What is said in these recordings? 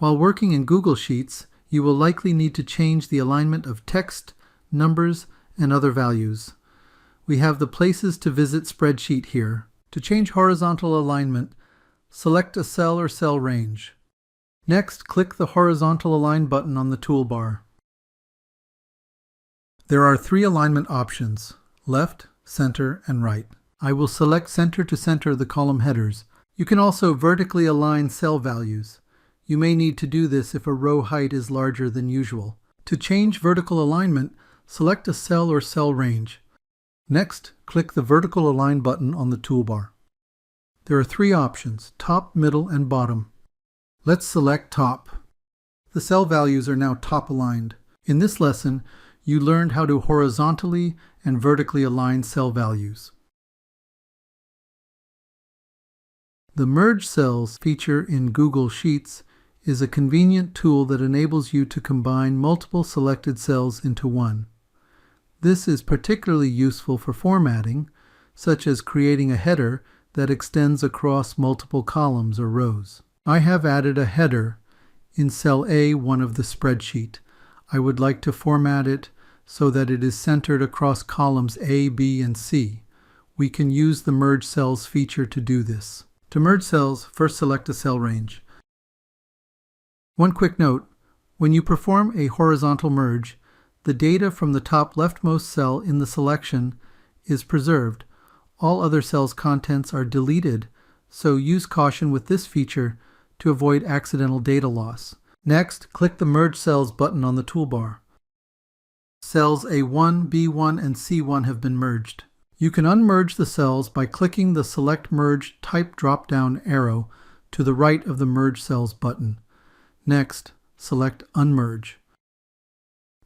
While working in Google Sheets, you will likely need to change the alignment of text, numbers, and other values. We have the Places to Visit spreadsheet here. To change horizontal alignment, select a cell or cell range. Next, click the Horizontal Align button on the toolbar. There are 3 alignment options: left, center, and right. I will select center to center the column headers. You can also vertically align cell values. You may need to do this if a row height is larger than usual. To change vertical alignment, select a cell or cell range. Next, click the Vertical Align button on the toolbar. There are 3 options: top, middle, and bottom. Let's select top. The cell values are now top aligned. In this lesson, you learned how to horizontally and vertically align cell values. The Merge Cells feature in Google Sheets is a convenient tool that enables you to combine multiple selected cells into one. This is particularly useful for formatting, such as creating a header that extends across multiple columns or rows. I have added a header in cell A1 of the spreadsheet. I would like to format it so that it is centered across columns A, B, and C. We can use the Merge Cells feature to do this. To merge cells, first select a cell range. One quick note: when you perform a horizontal merge, the data from the top leftmost cell in the selection is preserved. All other cells' contents are deleted, so use caution with this feature to avoid accidental data loss. Next, click the Merge Cells button on the toolbar. Cells A1, B1, and C1 have been merged. You can unmerge the cells by clicking the Select Merge Type drop-down arrow to the right of the Merge Cells button. Next, select Unmerge.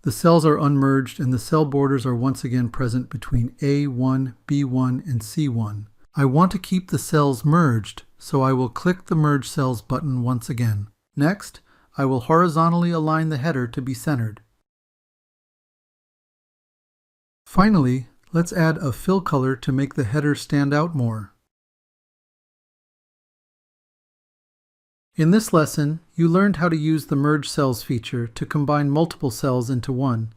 The cells are unmerged and the cell borders are once again present between A1, B1, and C1. I want to keep the cells merged, so I will click the Merge Cells button once again. Next, I will horizontally align the header to be centered. Finally, let's add a fill color to make the header stand out more. In this lesson, you learned how to use the Merge Cells feature to combine multiple cells into one.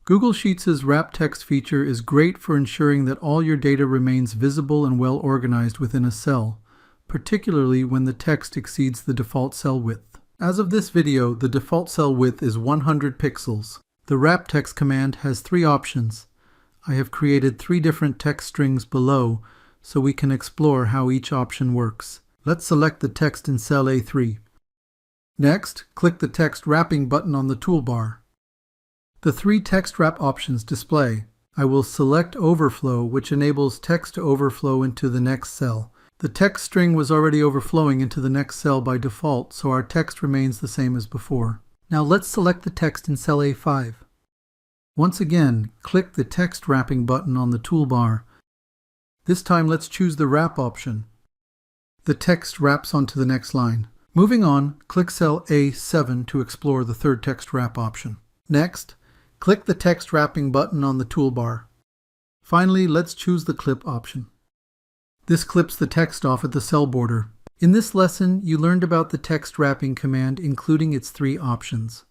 Google Sheets' Wrap Text feature is great for ensuring that all your data remains visible and well organized within a cell, particularly when the text exceeds the default cell width. As of this video, the default cell width is 100 pixels. The Wrap Text command has 3 options. I have created 3 different text strings below, so we can explore how each option works. Let's select the text in cell A3. Next, click the Text Wrapping button on the toolbar. The 3 text wrap options display. I will select Overflow, which enables text to overflow into the next cell. The text string was already overflowing into the next cell by default, so our text remains the same as before. Now let's select the text in cell A5. Once again, click the Text Wrapping button on the toolbar. This time let's choose the Wrap option. The text wraps onto the next line. Moving on, click cell A7 to explore the 3rd text wrap option. Next, click the Text Wrapping button on the toolbar. Finally, let's choose the Clip option. This clips the text off at the cell border. In this lesson, you learned about the Text Wrapping command, including its 3 options.